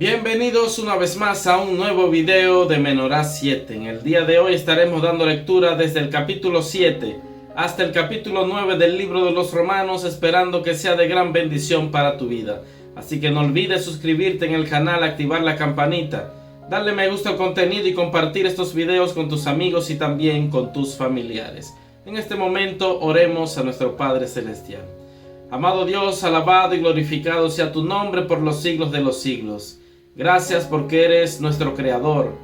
Bienvenidos una vez más a un nuevo video de Menorá 7. En el día de hoy estaremos dando lectura desde el capítulo 7 hasta el capítulo 9 del libro de los Romanos, esperando que sea de gran bendición para tu vida. Así que no olvides suscribirte en el canal, activar la campanita, darle me gusta al contenido y compartir estos videos con tus amigos y también con tus familiares. En este momento oremos a nuestro Padre Celestial. Amado Dios, alabado y glorificado sea tu nombre por los siglos de los siglos. Gracias porque eres nuestro Creador,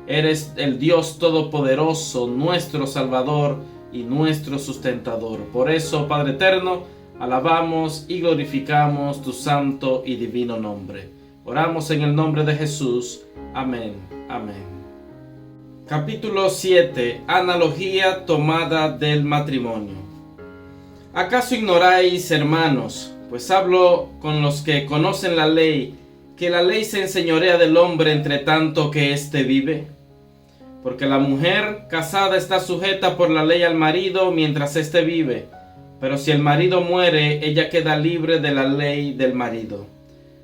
eres el Dios Todopoderoso, nuestro Salvador y nuestro sustentador. Por eso, Padre Eterno, alabamos y glorificamos tu santo y divino nombre. Oramos en el nombre de Jesús. Amén. Amén. Capítulo 7. Analogía tomada del matrimonio. ¿Acaso ignoráis, hermanos, pues hablo con los que conocen la ley, que la ley se enseñorea del hombre entre tanto que éste vive? Porque la mujer casada está sujeta por la ley al marido mientras éste vive, pero si el marido muere, ella queda libre de la ley del marido.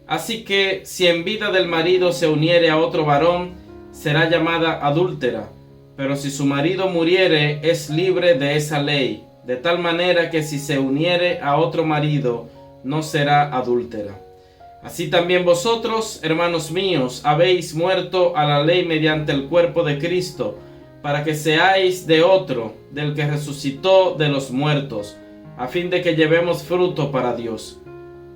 Así que si en vida del marido se uniere a otro varón, será llamada adúltera, pero si su marido muriere, es libre de esa ley, de tal manera que si se uniere a otro marido, no será adúltera. Así también vosotros, hermanos míos, habéis muerto a la ley mediante el cuerpo de Cristo, para que seáis de otro, del que resucitó de los muertos, a fin de que llevemos fruto para Dios.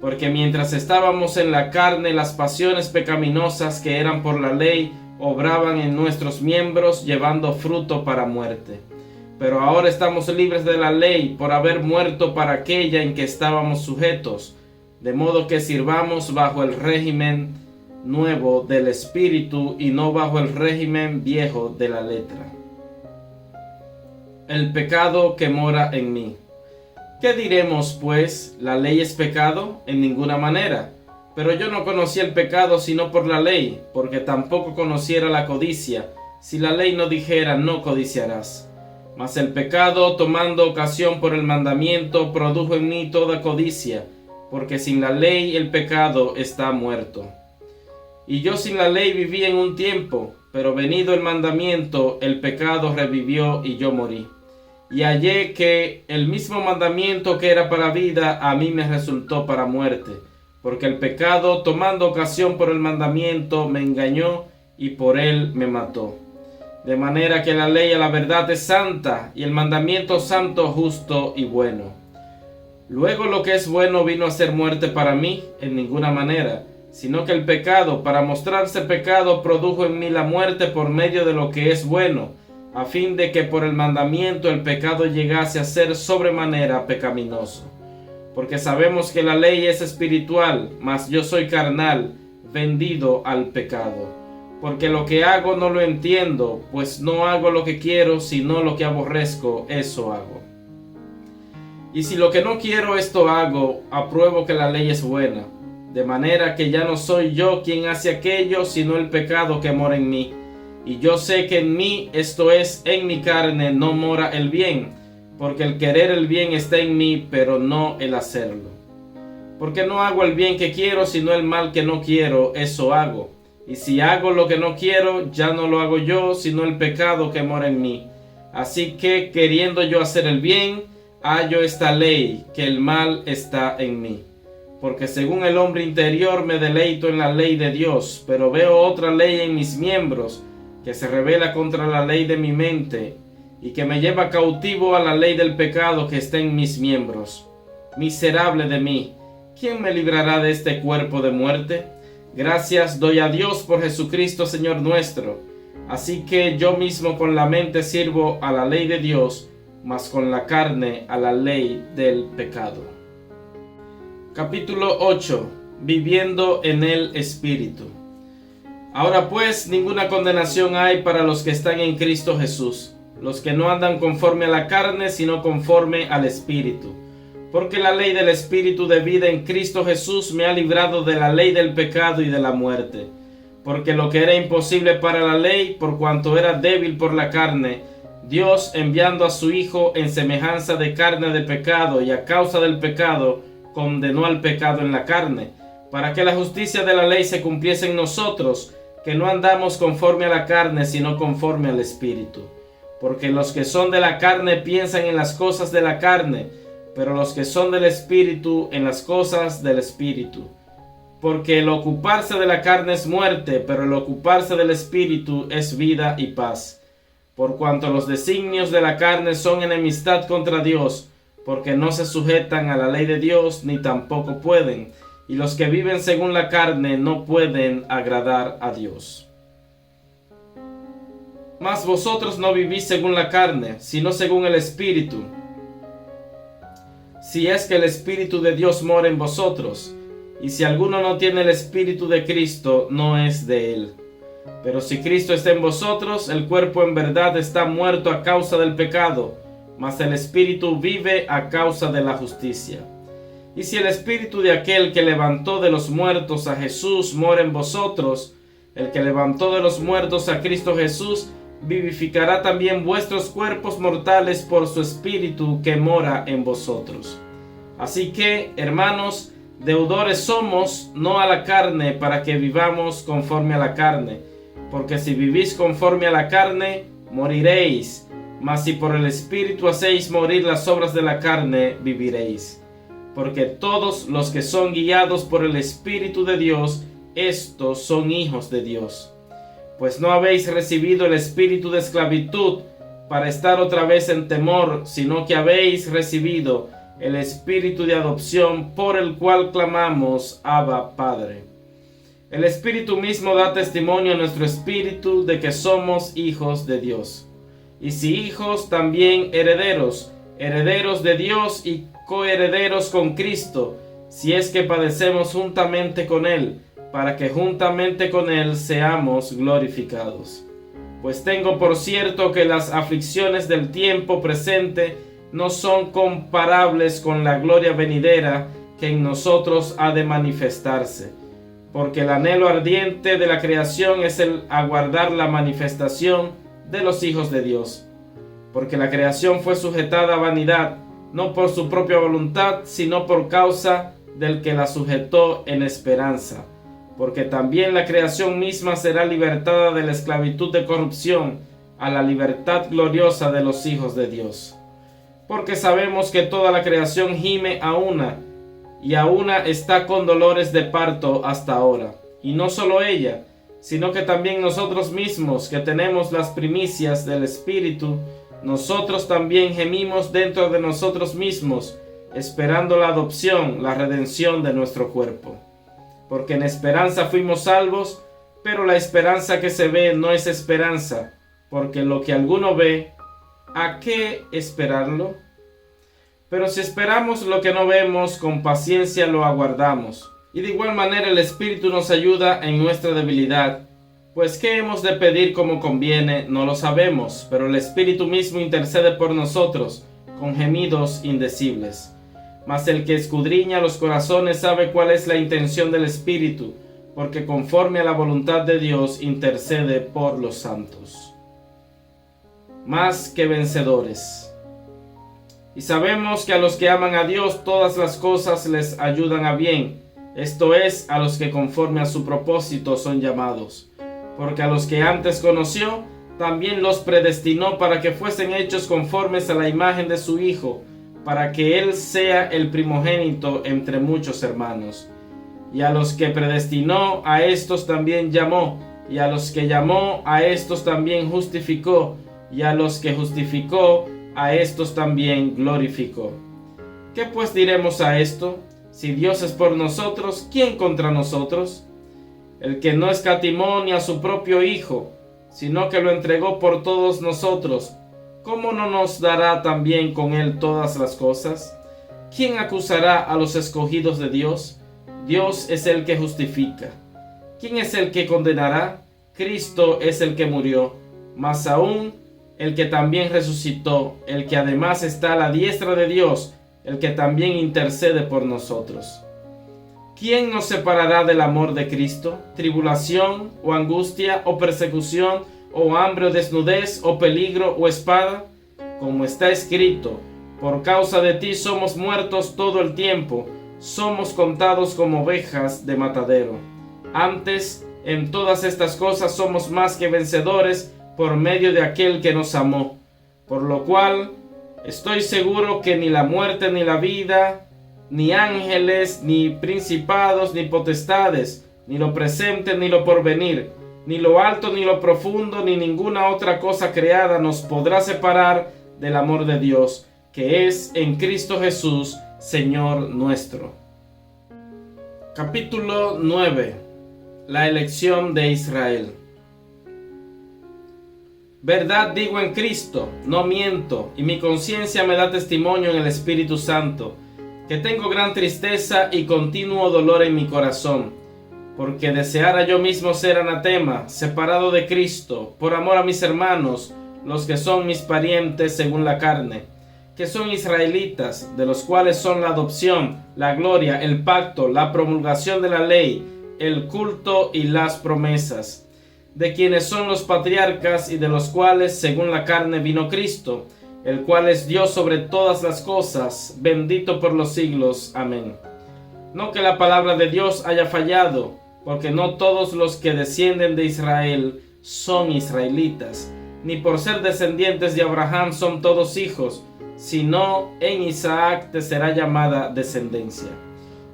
Porque mientras estábamos en la carne, las pasiones pecaminosas que eran por la ley obraban en nuestros miembros, llevando fruto para muerte. Pero ahora estamos libres de la ley por haber muerto para aquella en que estábamos sujetos, de modo que sirvamos bajo el régimen nuevo del Espíritu y no bajo el régimen viejo de la letra. El pecado que mora en mí. ¿Qué diremos, pues? ¿La ley es pecado? En ninguna manera. Pero yo no conocí el pecado sino por la ley, porque tampoco conociera la codicia, si la ley no dijera no codiciarás. Mas el pecado, tomando ocasión por el mandamiento, produjo en mí toda codicia, porque sin la ley el pecado está muerto. Y yo sin la ley viví en un tiempo, pero venido el mandamiento, el pecado revivió y yo morí. Y hallé que el mismo mandamiento que era para vida, a mí me resultó para muerte, porque el pecado, tomando ocasión por el mandamiento, me engañó y por él me mató. De manera que la ley a la verdad es santa, y el mandamiento santo, justo y bueno. Luego lo que es bueno vino a ser muerte para mí, en ninguna manera, sino que el pecado, para mostrarse pecado, produjo en mí la muerte por medio de lo que es bueno, a fin de que por el mandamiento el pecado llegase a ser sobremanera pecaminoso. Porque sabemos que la ley es espiritual, mas yo soy carnal, vendido al pecado. Porque lo que hago no lo entiendo, pues no hago lo que quiero, sino lo que aborrezco, eso hago. Y si lo que no quiero esto hago, apruebo que la ley es buena, de manera que ya no soy yo quien hace aquello, sino el pecado que mora en mí. Y yo sé que en mí, esto es, en mi carne, no mora el bien, porque el querer el bien está en mí, pero no el hacerlo. Porque no hago el bien que quiero, sino el mal que no quiero, eso hago. Y si hago lo que no quiero, ya no lo hago yo, sino el pecado que mora en mí. Así que, queriendo yo hacer el bien, hallo esta ley, que el mal está en mí. Porque según el hombre interior me deleito en la ley de Dios, pero veo otra ley en mis miembros, que se rebela contra la ley de mi mente, y que me lleva cautivo a la ley del pecado que está en mis miembros. Miserable de mí, ¿quién me librará de este cuerpo de muerte? Gracias doy a Dios por Jesucristo Señor nuestro. Así que yo mismo con la mente sirvo a la ley de Dios, mas con la carne a la ley del pecado. Capítulo 8. Viviendo en el Espíritu. Ahora pues, ninguna condenación hay para los que están en Cristo Jesús, los que no andan conforme a la carne, sino conforme al Espíritu. Porque la ley del Espíritu de vida en Cristo Jesús me ha librado de la ley del pecado y de la muerte. Porque lo que era imposible para la ley, por cuanto era débil por la carne, Dios, enviando a su Hijo en semejanza de carne de pecado y a causa del pecado, condenó al pecado en la carne, para que la justicia de la ley se cumpliese en nosotros, que no andamos conforme a la carne, sino conforme al Espíritu. Porque los que son de la carne piensan en las cosas de la carne, pero los que son del Espíritu en las cosas del Espíritu. Porque el ocuparse de la carne es muerte, pero el ocuparse del Espíritu es vida y paz. Por cuanto los designios de la carne son enemistad contra Dios, porque no se sujetan a la ley de Dios, ni tampoco pueden, y los que viven según la carne no pueden agradar a Dios. Mas vosotros no vivís según la carne, sino según el Espíritu, si es que el Espíritu de Dios mora en vosotros. Y si alguno no tiene el Espíritu de Cristo, no es de él. Pero si Cristo está en vosotros, el cuerpo en verdad está muerto a causa del pecado, mas el Espíritu vive a causa de la justicia. Y si el Espíritu de aquel que levantó de los muertos a Jesús mora en vosotros, el que levantó de los muertos a Cristo Jesús, vivificará también vuestros cuerpos mortales por su Espíritu que mora en vosotros. Así que, hermanos, deudores somos, no a la carne, para que vivamos conforme a la carne. Porque si vivís conforme a la carne, moriréis. Mas si por el Espíritu hacéis morir las obras de la carne, viviréis. Porque todos los que son guiados por el Espíritu de Dios, estos son hijos de Dios. Pues no habéis recibido el espíritu de esclavitud para estar otra vez en temor, sino que habéis recibido el espíritu de adopción, por el cual clamamos, Abba, Padre. El Espíritu mismo da testimonio a nuestro espíritu de que somos hijos de Dios. Y si hijos, también herederos, herederos de Dios y coherederos con Cristo, si es que padecemos juntamente con Él, para que juntamente con Él seamos glorificados. Pues tengo por cierto que las aflicciones del tiempo presente no son comparables con la gloria venidera que en nosotros ha de manifestarse. Porque el anhelo ardiente de la creación es el aguardar la manifestación de los hijos de Dios. Porque la creación fue sujetada a vanidad, no por su propia voluntad, sino por causa del que la sujetó en esperanza. Porque también la creación misma será libertada de la esclavitud de corrupción a la libertad gloriosa de los hijos de Dios. Porque sabemos que toda la creación gime a una, y a una está con dolores de parto hasta ahora. Y no solo ella, sino que también nosotros mismos, que tenemos las primicias del Espíritu, nosotros también gemimos dentro de nosotros mismos, esperando la adopción, la redención de nuestro cuerpo. Porque en esperanza fuimos salvos, pero la esperanza que se ve no es esperanza, porque lo que alguno ve, ¿a qué esperarlo? Pero si esperamos lo que no vemos, con paciencia lo aguardamos. Y de igual manera el Espíritu nos ayuda en nuestra debilidad. Pues ¿qué hemos de pedir como conviene? No lo sabemos, pero el Espíritu mismo intercede por nosotros, con gemidos indecibles. Mas el que escudriña los corazones sabe cuál es la intención del Espíritu, porque conforme a la voluntad de Dios intercede por los santos. Más que vencedores. Y sabemos que a los que aman a Dios todas las cosas les ayudan a bien, esto es, a los que conforme a su propósito son llamados. Porque a los que antes conoció, también los predestinó para que fuesen hechos conformes a la imagen de su Hijo, para que Él sea el primogénito entre muchos hermanos. Y a los que predestinó, a estos también llamó, y a los que llamó, a estos también justificó, y a los que justificó, a estos también glorificó. ¿Qué pues diremos a esto? Si Dios es por nosotros, ¿quién contra nosotros? El que no escatimó ni a su propio Hijo, sino que lo entregó por todos nosotros, ¿cómo no nos dará también con Él todas las cosas? ¿Quién acusará a los escogidos de Dios? Dios es el que justifica. ¿Quién es el que condenará? Cristo es el que murió, más aún el que también resucitó, el que además está a la diestra de Dios, el que también intercede por nosotros. ¿Quién nos separará del amor de Cristo? ¿Tribulación, o angustia, o persecución, o hambre, o desnudez, o peligro, o espada? Como está escrito, por causa de ti somos muertos todo el tiempo, somos contados como ovejas de matadero. Antes, en todas estas cosas somos más que vencedores por medio de aquel que nos amó. Por lo cual, estoy seguro que ni la muerte ni la vida, ni ángeles, ni principados, ni potestades, ni lo presente ni lo porvenir, ni lo alto ni lo profundo, ni ninguna otra cosa creada nos podrá separar del amor de Dios, que es en Cristo Jesús, Señor nuestro. Capítulo 9. La elección de Israel. Verdad digo en Cristo, no miento, y mi conciencia me da testimonio en el Espíritu Santo, que tengo gran tristeza y continuo dolor en mi corazón, porque deseara yo mismo ser anatema, separado de Cristo, por amor a mis hermanos, los que son mis parientes según la carne, que son israelitas, de los cuales son la adopción, la gloria, el pacto, la promulgación de la ley, el culto y las promesas, de quienes son los patriarcas y de los cuales según la carne vino Cristo, el cual es Dios sobre todas las cosas, bendito por los siglos. Amén. No que la palabra de Dios haya fallado, porque no todos los que descienden de Israel son israelitas, ni por ser descendientes de Abraham son todos hijos, sino en Isaac te será llamada descendencia.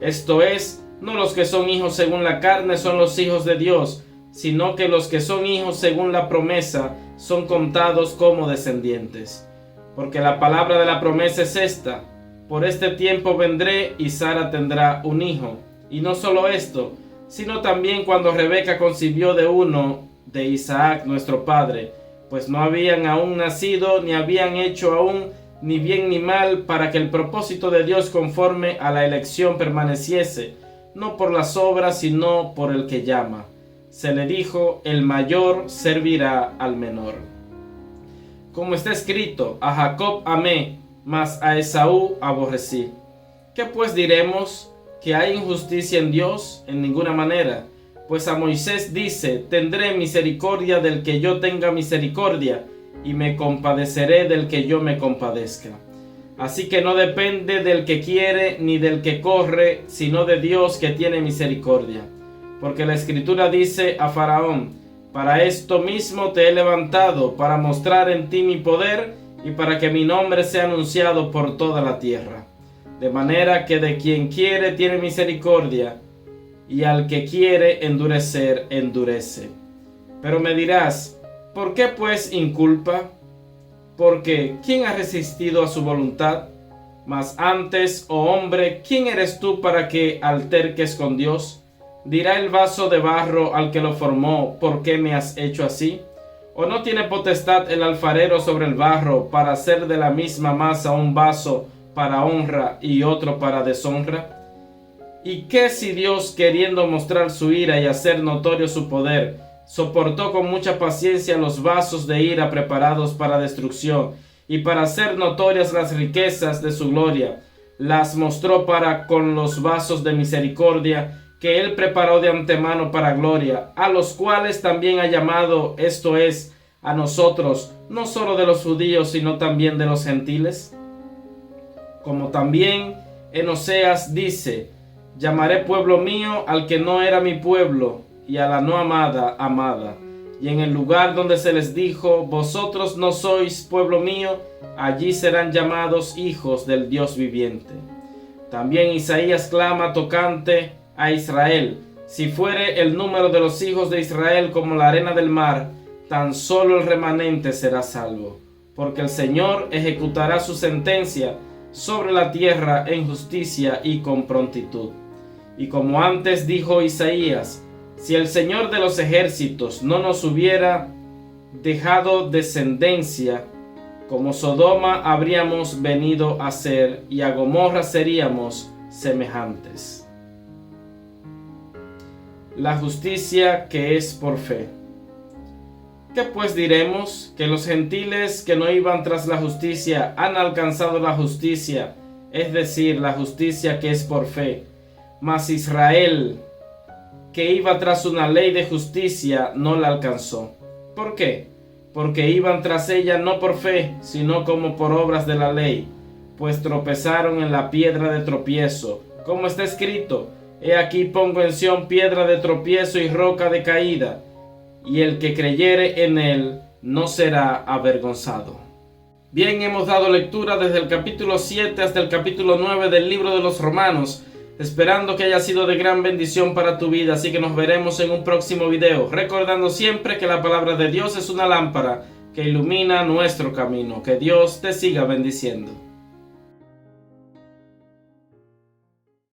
Esto es, no los que son hijos según la carne son los hijos de Dios, sino que los que son hijos según la promesa son contados como descendientes. Porque la palabra de la promesa es esta: por este tiempo vendré y Sara tendrá un hijo. Y no solo esto, sino también cuando Rebeca concibió de uno de Isaac nuestro padre, pues no habían aún nacido, ni habían hecho aún ni bien ni mal, para que el propósito de Dios conforme a la elección permaneciese, no por las obras, sino por el que llama. Se le dijo: el mayor servirá al menor. Como está escrito: a Jacob amé, mas a Esaú aborrecí. ¿Qué pues diremos? ¿Que hay injusticia en Dios? En ninguna manera. Pues a Moisés dice: tendré misericordia del que yo tenga misericordia, y me compadeceré del que yo me compadezca. Así que no depende del que quiere ni del que corre, sino de Dios que tiene misericordia. Porque la Escritura dice a Faraón: para esto mismo te he levantado, para mostrar en ti mi poder, y para que mi nombre sea anunciado por toda la tierra. De manera que de quien quiere tiene misericordia, y al que quiere endurecer, endurece. Pero me dirás: ¿por qué pues inculpa? Porque ¿quién ha resistido a su voluntad? Mas antes, oh hombre, ¿quién eres tú para que alterques con Dios? ¿Dirá el vaso de barro al que lo formó: ¿por qué me has hecho así? ¿O no tiene potestad el alfarero sobre el barro para hacer de la misma masa un vaso para honra y otro para deshonra? ¿Y qué si Dios, queriendo mostrar su ira y hacer notorio su poder, soportó con mucha paciencia los vasos de ira preparados para destrucción, y para hacer notorias las riquezas de su gloria, las mostró para con los vasos de misericordia que él preparó de antemano para gloria, a los cuales también ha llamado, esto es, a nosotros, no solo de los judíos, sino también de los gentiles? Como también en Oseas dice: llamaré pueblo mío al que no era mi pueblo, y a la no amada, amada. Y en el lugar donde se les dijo: vosotros no sois pueblo mío, allí serán llamados hijos del Dios viviente. También Isaías clama tocante a Israel: si fuere el número de los hijos de Israel como la arena del mar, tan solo el remanente será salvo. Porque el Señor ejecutará su sentencia sobre la tierra en justicia y con prontitud. Y como antes dijo Isaías: si el Señor de los ejércitos no nos hubiera dejado descendencia, como Sodoma habríamos venido a ser, y a Gomorra seríamos semejantes. La justicia que es por fe. ¿Qué pues diremos? ¿Que los gentiles que no iban tras la justicia han alcanzado la justicia, es decir, la justicia que es por fe? Mas Israel, que iba tras una ley de justicia, no la alcanzó. ¿Por qué? Porque iban tras ella no por fe, sino como por obras de la ley. pues tropezaron en la piedra de tropiezo. Como está escrito: He aquí pongo en Sión piedra de tropiezo y roca de caída, y el que creyere en él no será avergonzado. Bien, hemos dado lectura desde el capítulo 7 hasta el capítulo 9 del libro de los Romanos, esperando que haya sido de gran bendición para tu vida, así que nos veremos en un próximo video, recordando siempre que la palabra de Dios es una lámpara que ilumina nuestro camino. Que Dios te siga bendiciendo.